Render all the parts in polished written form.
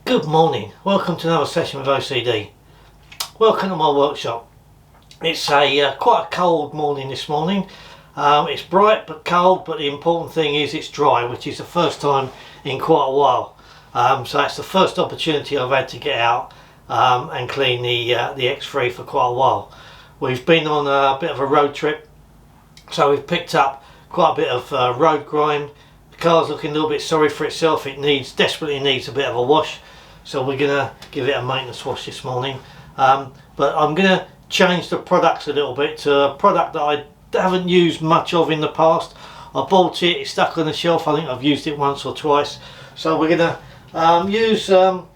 Good morning, welcome to another session with OCD. Welcome to my workshop. It's a quite a cold morning this morning. It's bright but cold, but the important thing is it's dry, which is the first time in quite a while. So that's the first opportunity I've had to get out and clean the X3 for quite a while. We've been on a bit of a road trip, so we've picked up quite a bit of road grime. The car's looking a little bit sorry for itself. It desperately needs a bit of a wash. So we're going to give it a maintenance wash this morning, but I'm going to change the products a little bit to a product that I haven't used much of in the past. I bought it, it's stuck on the shelf. I think I've used it once or twice. So we're going to use Laba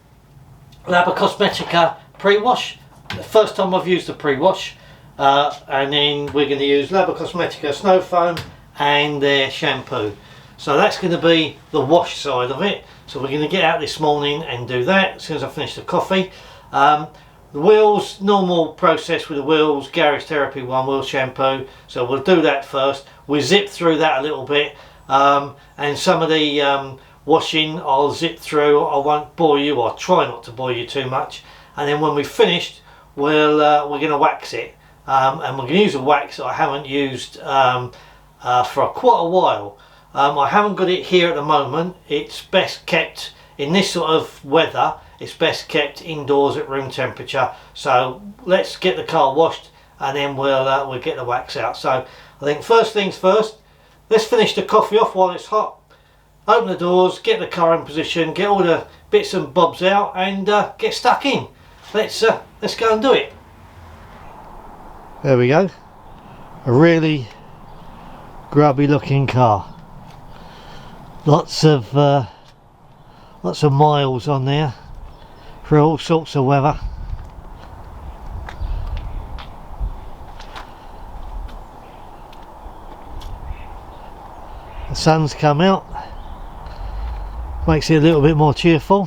Cosmetica pre-wash. The first time I've used the pre-wash, and then we're going to use Laba Cosmetica Snow Foam and their shampoo. So that's going to be the wash side of it. So we're going to get out this morning and do that as soon as I finish the coffee. The wheels, normal process with the wheels, Garage Therapy 1 wheel shampoo. So we'll do that first. We zip through that a little bit, and some of the washing I'll zip through. I won't bore you, or try not to bore you too much. And then when we've finished, we're going to wax it, and we're going to use a wax that I haven't used for quite a while. I haven't got it here at the moment. It's best kept in this sort of weather. It's best kept indoors at room temperature. So let's get the car washed and then we'll get the wax out. So I think first things first, let's finish the coffee off while it's hot. Open the doors, get the car in position, get all the bits and bobs out, and get stuck in. Let's go and do it. There we go. A really grubby looking car. Lots of miles on there for all sorts of weather. The sun's come out, makes it a little bit more cheerful.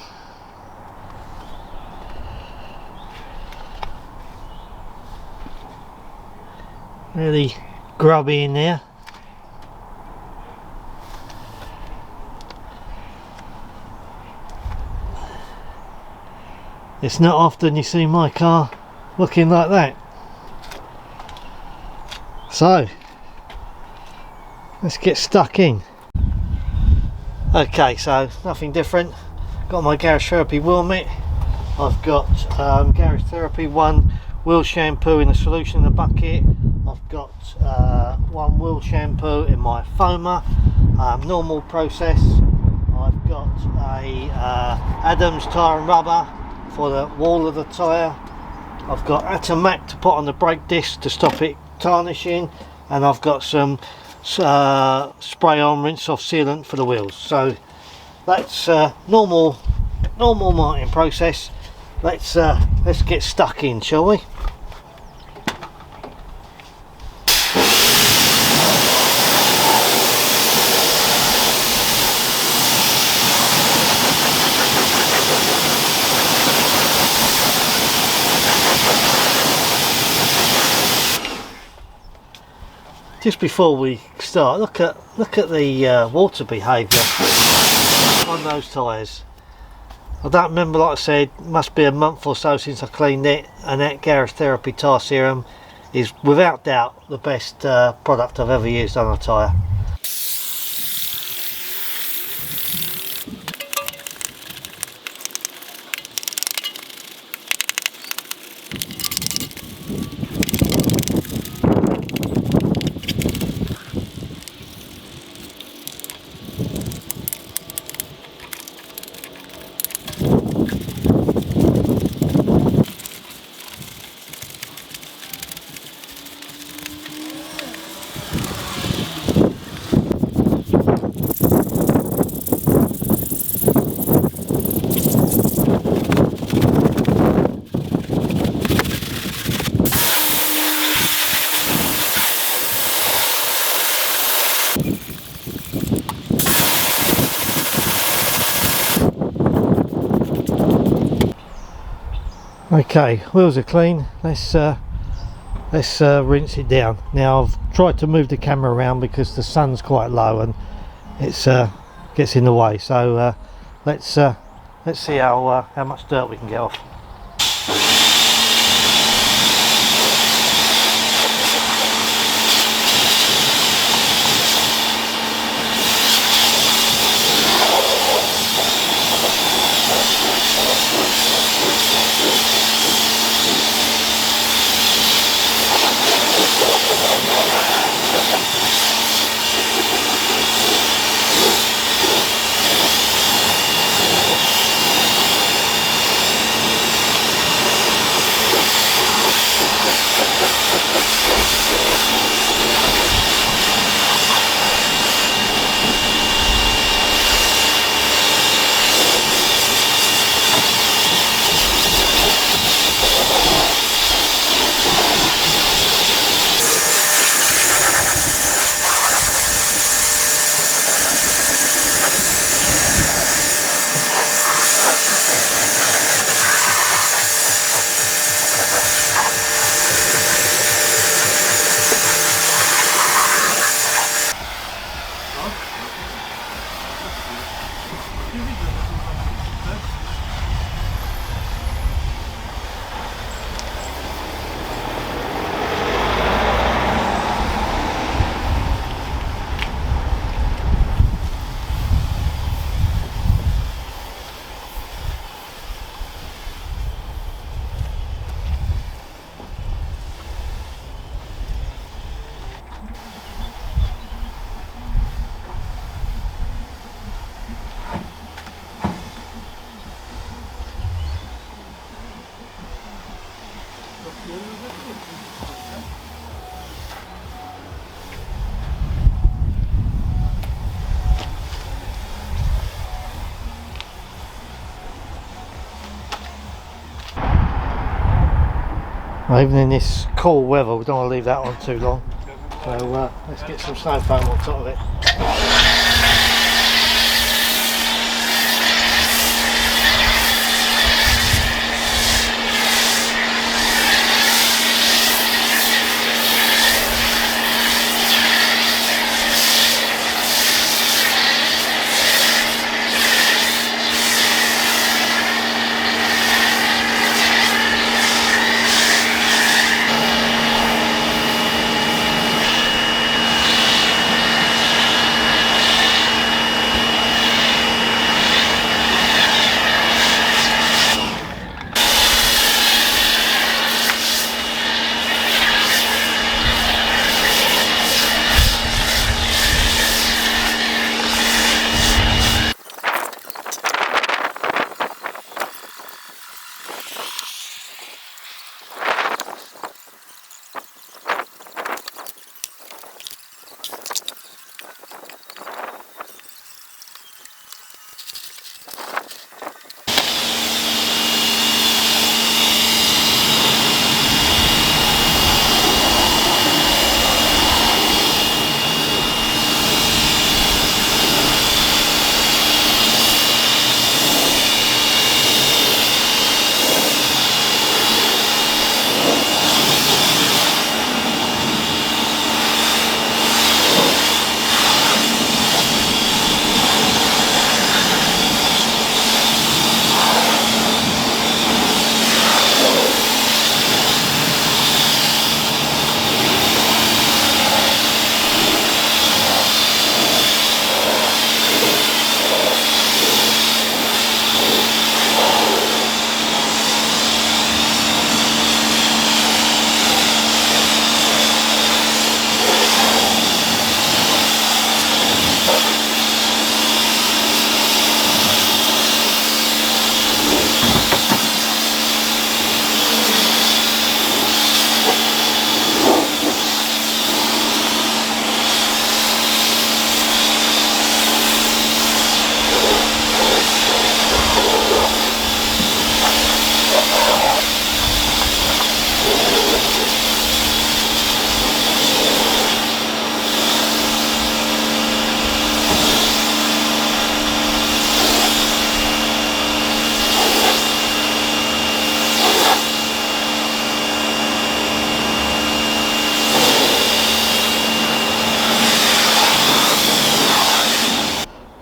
Really grubby in there. It's not often you see my car looking like that. So let's get stuck in. Okay, so nothing different. Got my Garage Therapy wheel mitt. I've got Garage Therapy 1 wheel shampoo in a solution in a bucket. I've got 1 wheel shampoo in my foamer. Normal process. I've got a Adams tyre and rubber for the wall of the tyre. I've got Atomac to put on the brake disc to stop it tarnishing, and I've got some spray on rinse off sealant for the wheels. So that's normal marketing process. Let's get stuck in, shall we? Just before we start, look at the water behaviour on those tyres. I don't remember, like I said, it must be a month or so since I cleaned it, and that Garage Therapy tyre serum is without doubt the best product I've ever used on a tyre. Okay, wheels are clean. Let's rinse it down. Now I've tried to move the camera around because the sun's quite low and it's gets in the way. So let's Let's see how much dirt we can get off. Even in this cool weather, we don't want to leave that on too long. So let's get some snow foam on top of it.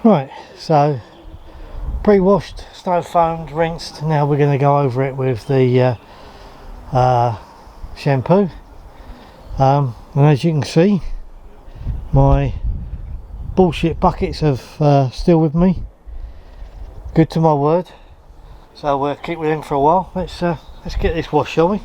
Right, so Pre-washed, snow foamed, rinsed. Now we're going to go over it with the shampoo. And as you can see, my bullshit buckets have still with me. Good to my word. So we'll keep with them for a while. Let's get this washed, shall we?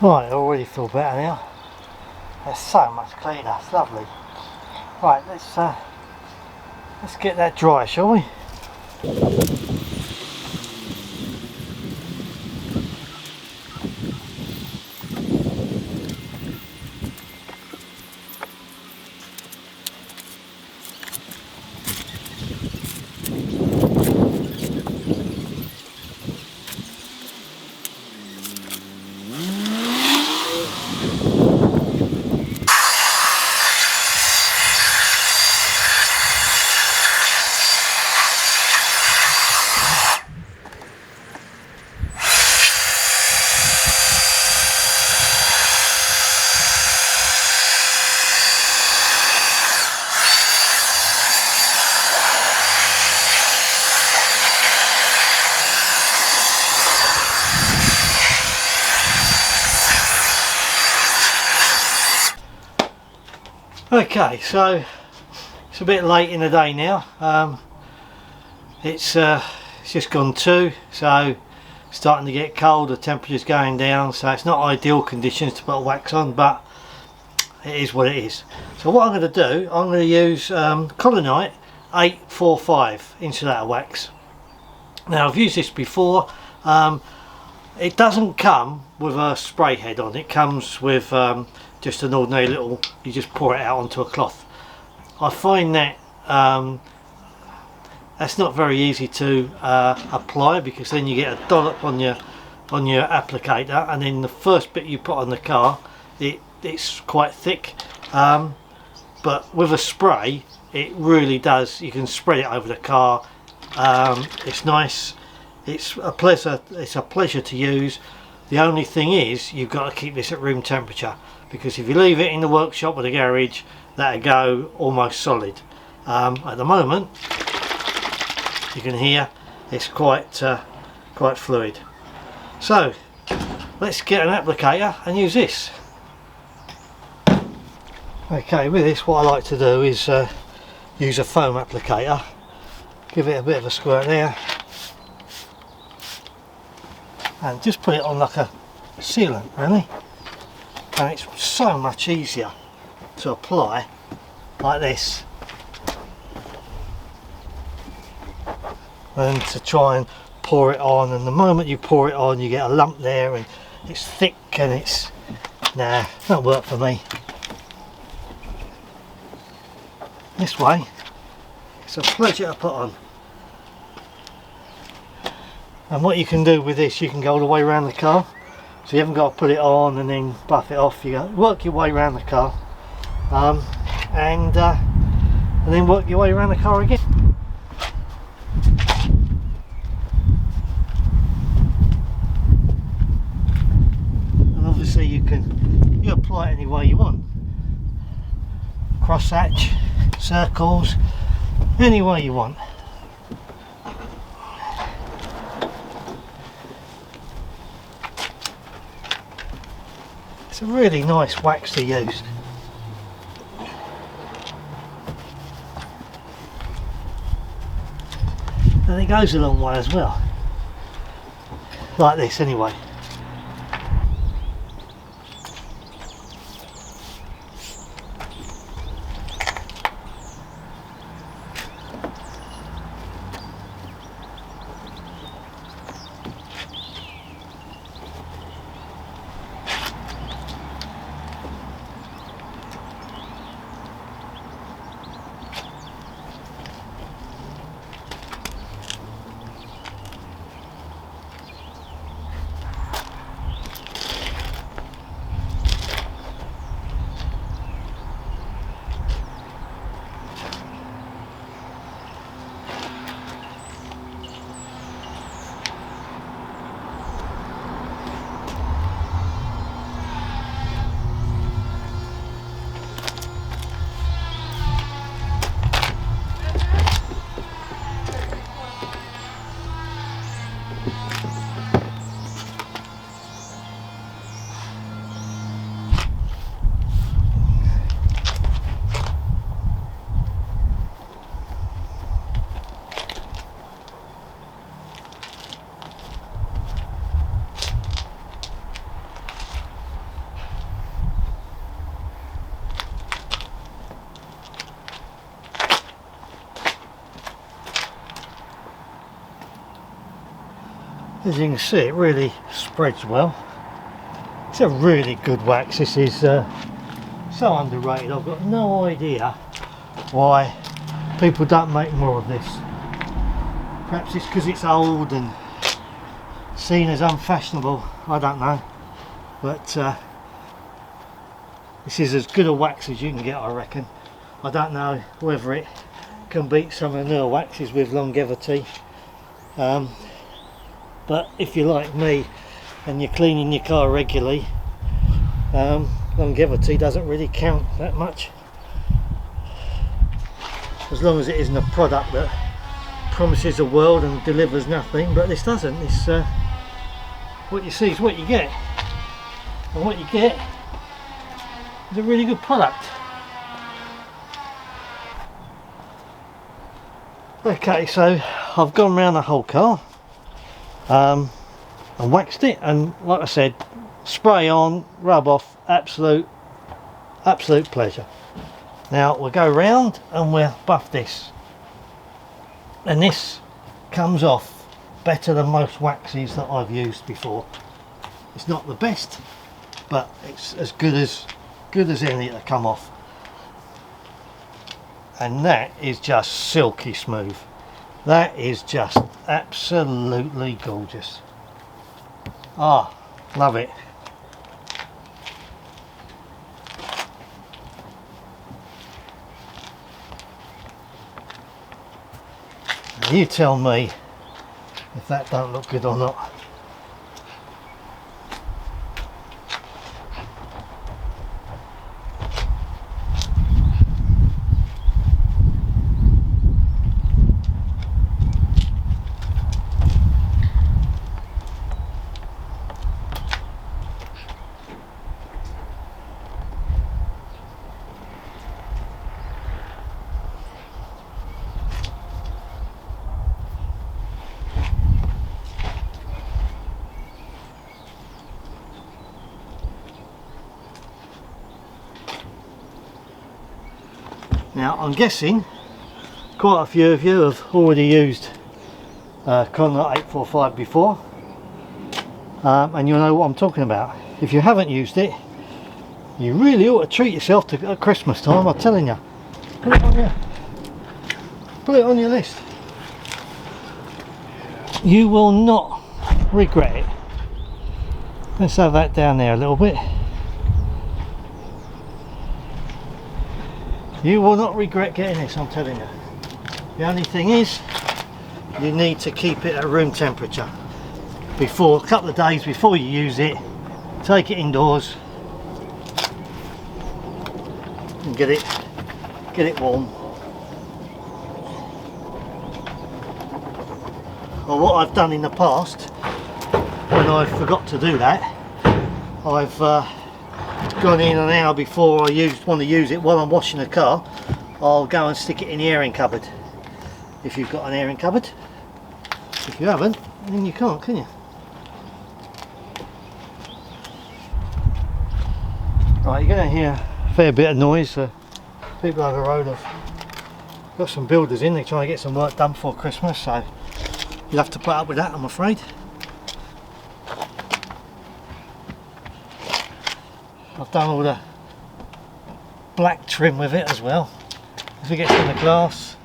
Right, I already feel better now. That's so much cleaner, it's lovely. Right, let's get that dry, shall we? Okay, so it's a bit late in the day now. It's just gone 2, so it's starting to get cold, the temperature's going down, so it's not ideal conditions to put wax on, but it is what it is. So what I'm going to do, I'm going to use Collinte 845 insulator wax. Now I've used this before. It doesn't come with a spray head on, it comes with just an ordinary little, you just pour it out onto a cloth. I find that that's not very easy to apply, because then you get a dollop on your applicator, and then the first bit you put on the car it's quite thick, but with a spray it really does, you can spread it over the car. It's nice, it's a pleasure to use. The only thing is you've got to keep this at room temperature, because if you leave it in the workshop or the garage, that'll go almost solid. At the moment you can hear it's quite fluid. So let's get an applicator and use this. Okay, with this what I like to do is use a foam applicator, give it a bit of a squirt there, and just put it on like a sealant really, and it's so much easier to apply like this than to try and pour it on, and the moment you pour it on you get a lump there and it's thick and it's, nah, it don't work for me. This way it's a pleasure to put on. And what you can do with this, you can go all the way around the car, so you haven't got to put it on and then buff it off. You go work your way around the car, and then work your way around the car again. And obviously you apply it any way you want, cross hatch, circles, any way you want. It's a really nice wax to use. And it goes a long way as well. Like this anyway. As you can see, it really spreads well. It's a really good wax. This is so underrated. I've got no idea why people don't make more of this. Perhaps it's because it's old and seen as unfashionable, I don't know, but this is as good a wax as you can get, I reckon. I don't know whether it can beat some of the newer waxes with longevity, but if you're like me and you're cleaning your car regularly, longevity doesn't really count that much, as long as it isn't a product that promises the world and delivers nothing. But this doesn't. It's what you see is what you get, and what you get is a really good product. Okay, so I've gone around the whole car and waxed it, and like I said, spray on, rub off, absolute pleasure. Now we'll go round and we'll buff this, and this comes off better than most waxes that I've used before. It's not the best, but it's as good as any that come off, and that is just silky smooth. That is just absolutely gorgeous. Ah, love it. You tell me if that don't look good or not. Now I'm guessing quite a few of you have already used Collinte 845 before, and you'll know what I'm talking about. If you haven't used it, you really ought to treat yourself to at Christmas time. I'm telling you, put it on your list. You will not regret it. Let's have that down there a little bit. You will not regret getting this, I'm telling you. The only thing is, you need to keep it at room temperature before, a couple of days before you use it. Take it indoors and get it warm. Well, what I've done in the past, when I forgot to do that, I've gone in an hour before I want to use it. While I'm washing the car, I'll go and stick it in the airing cupboard. If you've got an airing cupboard. If you haven't, then you can't, can you? Right, you're going to hear a fair bit of noise. People over the road have got some builders in. They're trying to get some work done before Christmas, so you'll have to put up with that, I'm afraid. I've done all the black trim with it as well. If it gets in the glass,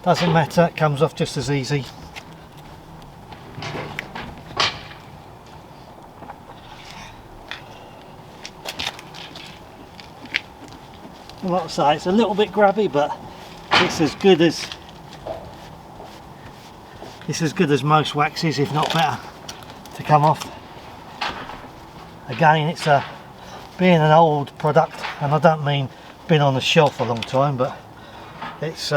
doesn't matter, it comes off just as easy. And like I say, it's a little bit grabby, but it's as good as most waxes, if not better, to come off. Again, it's being an old product, and I don't mean been on the shelf a long time, but it's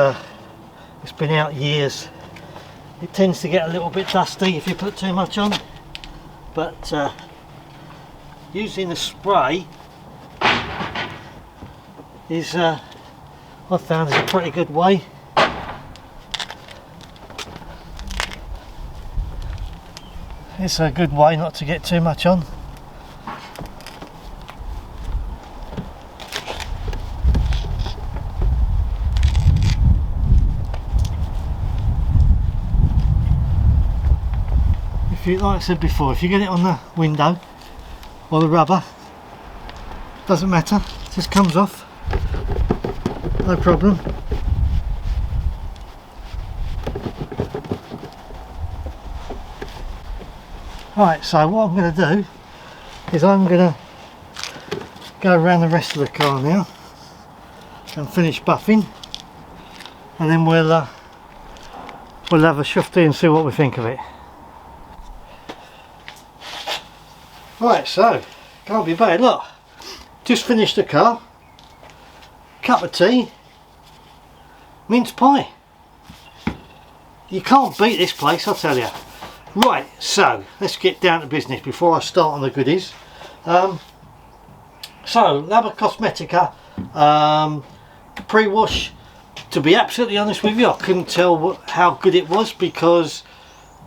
been out years. It tends to get a little bit dusty if you put too much on, but using the spray is I found is a pretty good way. It's a good way not to get too much on. if you, like I said before, if you get it on the window or the rubber, doesn't matter, it just comes off, no problem. Right, so what I'm going to do is I'm going to go around the rest of the car now and finish buffing, and then we'll have a shufty and see what we think of it. Right, so can't be bad. Look, just finished the car, cup of tea, mince pie. You can't beat this place, I'll tell you. Right, so let's get down to business before I start on the goodies. So Laba Cosmetica pre-wash, to be absolutely honest with you, I couldn't tell how good it was, because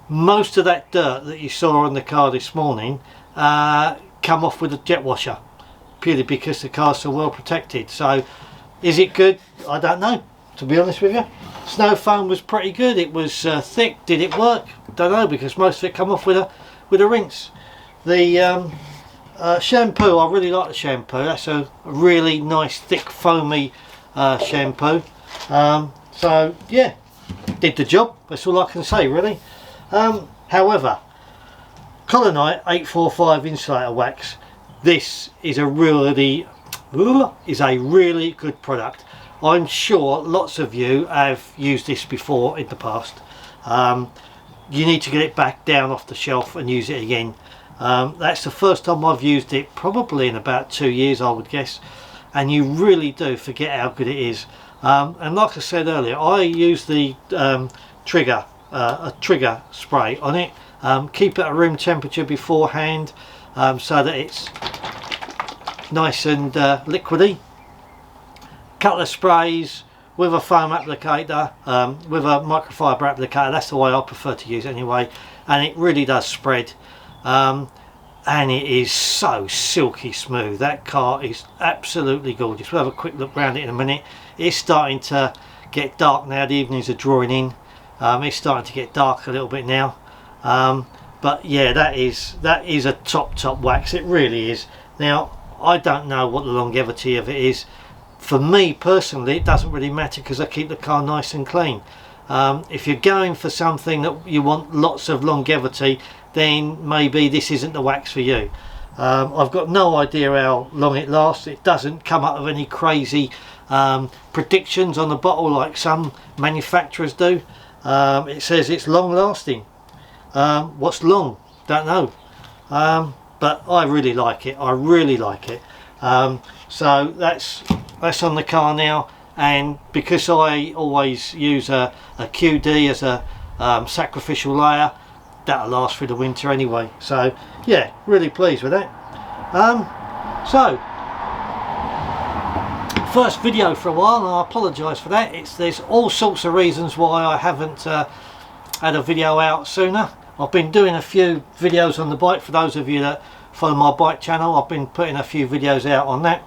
most of that dirt that you saw on the car this morning come off with a jet washer, purely because the car's so well protected. So is it good? I don't know, to be honest with you. Snow foam was pretty good. It was thick. Did it work? Don't know, because most of it come off with a rinse. The shampoo, I really like the shampoo. That's a really nice thick foamy shampoo. So yeah, did the job. That's all I can say, really. However, Collinte 845 insulator wax, this is a really good product. I'm sure lots of you have used this before in the past. You need to get it back down off the shelf and use it again. That's the first time I've used it, probably in about 2 years, I would guess, and you really do forget how good it is. And like I said earlier, I use the trigger spray on it. Keep it at room temperature beforehand, so that it's nice and liquidy. Couple of sprays with a foam applicator, with a microfiber applicator. That's the way I prefer to use it anyway, and it really does spread, and it is so silky smooth. That car is absolutely gorgeous. We'll have a quick look around it in a minute. It's starting to get dark now, the evenings are drawing in. It's starting to get dark a little bit now, but yeah, that is a top wax. It really is. Now, I don't know what the longevity of it is. For me personally, it doesn't really matter, because I keep the car nice and clean. If you're going for something that you want lots of longevity, then maybe this isn't the wax for you. I've got no idea how long it lasts. It doesn't come up with any crazy predictions on the bottle like some manufacturers do. It says it's long lasting. What's long? Don't know. But I really like it. I really like it. So that's on the car now, and because I always use a QD as a sacrificial layer, that'll last through the winter anyway. So yeah, really pleased with that. So first video for a while, and I apologise for that. There's all sorts of reasons why I haven't had a video out sooner. I've been doing a few videos on the bike. For those of you that follow my bike channel, I've been putting a few videos out on that.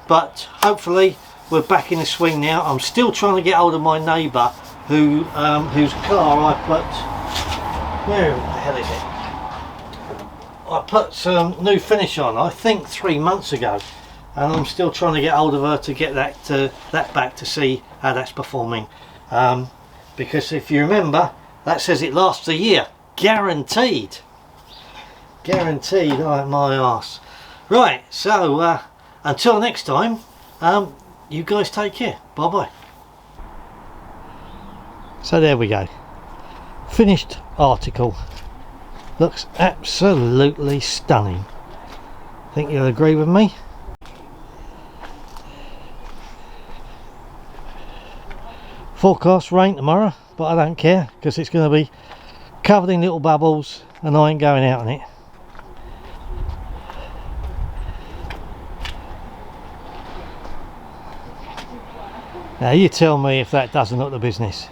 But hopefully we're back in the swing now. I'm still trying to get hold of my neighbour whose car I put, where the hell is it? I put some new finish on, I think 3 months ago, and I'm still trying to get hold of her to get that back to see how that's performing. Because if you remember, that says it lasts a year, guaranteed. Guaranteed, like my arse. Right, so until next time, you guys take care. Bye bye. So there we go. Finished article. Looks absolutely stunning. Think you'll agree with me? Forecast rain tomorrow, but I don't care, because it's going to be covered in little bubbles and I ain't going out on it. Now you tell me if that doesn't look the business.